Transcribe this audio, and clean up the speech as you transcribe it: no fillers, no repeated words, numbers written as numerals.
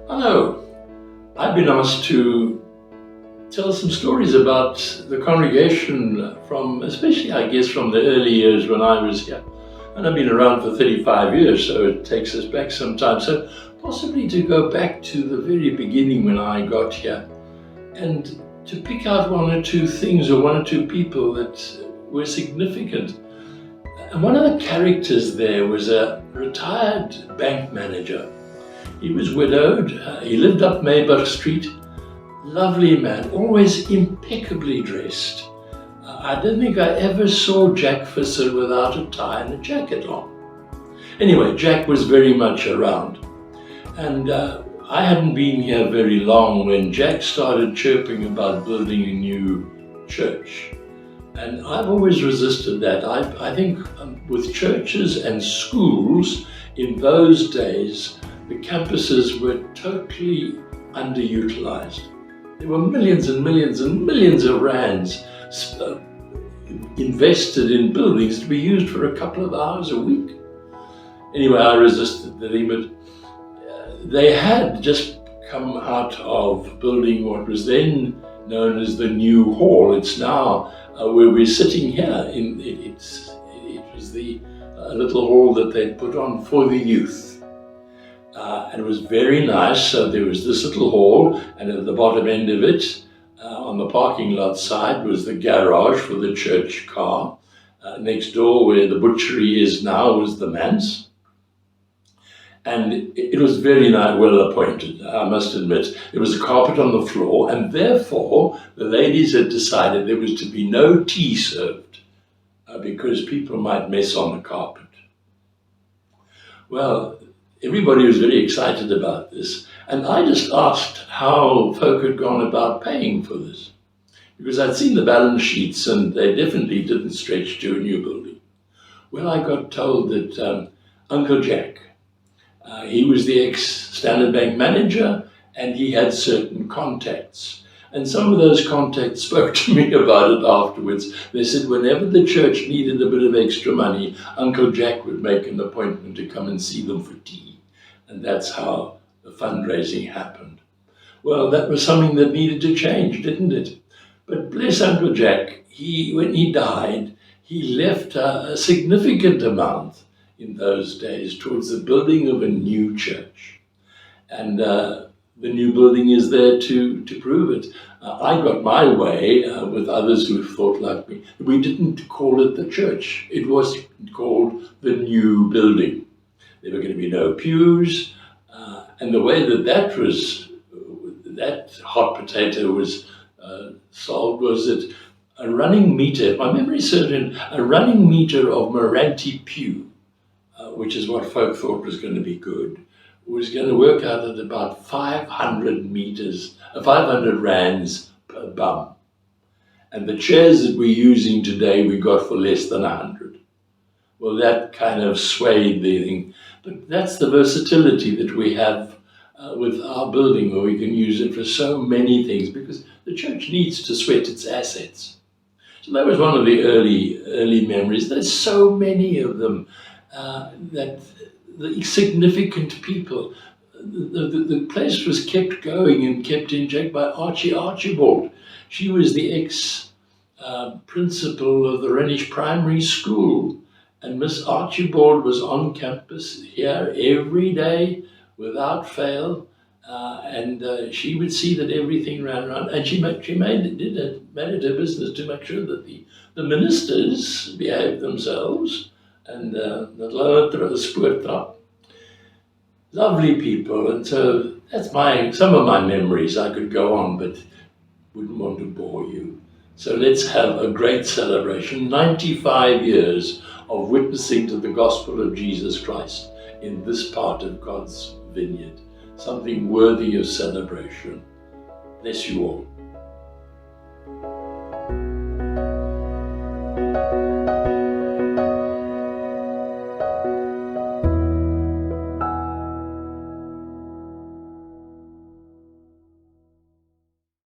Hello, I've been asked to tell some stories about the congregation from, especially I guess from the early years when I was here. And I've been around for 35 years, so it takes us back some time. So possibly to go back to the very beginning when I got here and to pick out one or two things or one or two people that were significant. And one of the characters there was a retired bank manager. He was widowed, he lived up Maybury Street, lovely man, always impeccably dressed. I don't think I ever saw Jack Fisser without a tie and a jacket on. Anyway, Jack was very much around. And I hadn't been here very long when Jack started chirping about building a new church. And I've always resisted that. I think with churches and schools in those days, the campuses were totally underutilized. There were millions and millions and millions of rands invested in buildings to be used for a couple of hours a week. Anyway, I resisted the thing, but they had just come out of building what was then known as the New Hall. It's now where we're sitting here. It was the little hall that they'd put on for the youth. And it was very nice. So there was this little hall, and at the bottom end of it, on the parking lot side, was the garage for the church car. Next door, where the butchery is now, was the manse. And it was very nice, well appointed, I must admit. There was a carpet on the floor, and therefore the ladies had decided there was to be no tea served because people might mess on the carpet. Well, everybody was very excited about this, and I just asked how folk had gone about paying for this, because I'd seen the balance sheets and they definitely didn't stretch to a new building. Well, I got told that Uncle Jack, he was the ex-Standard Bank manager, and he had certain contacts. And some of those contacts spoke to me about it afterwards. They said whenever the church needed a bit of extra money, Uncle Jack would make an appointment to come and see them for tea. And that's how the fundraising happened. Well, that was something that needed to change, didn't it? But bless Uncle Jack, when he died, he left a significant amount in those days towards the building of a new church. And the new building is there to prove it. I got my way with others who thought like me. We didn't call it the church. It was called the new building. There were going to be no pews. And the way that hot potato was solved was that a running meter, if my memory serves, a running meter of Moranti pew, which is what folk thought was going to be good, was going to work out at about 500 rands per bum. And the chairs that we're using today, we got for less than 100. Well, that kind of swayed the thing. But that's the versatility that we have with our building, where we can use it for so many things, because the church needs to sweat its assets. So that was one of the early memories. There's so many of them. That the significant people, the place was kept going and kept in check by Archie Archibald. She was the ex-principal of the Rhenish Primary School, and Miss Archibald was on campus here every day without fail, and she would see that everything ran around, and she made it her business to make sure that the ministers behaved themselves. And the spoortrap. Lovely people, and so that's some of my memories. I could go on, but wouldn't want to bore you. So let's have a great celebration. 95 years of witnessing to the gospel of Jesus Christ in this part of God's vineyard. Something worthy of celebration. Bless you all.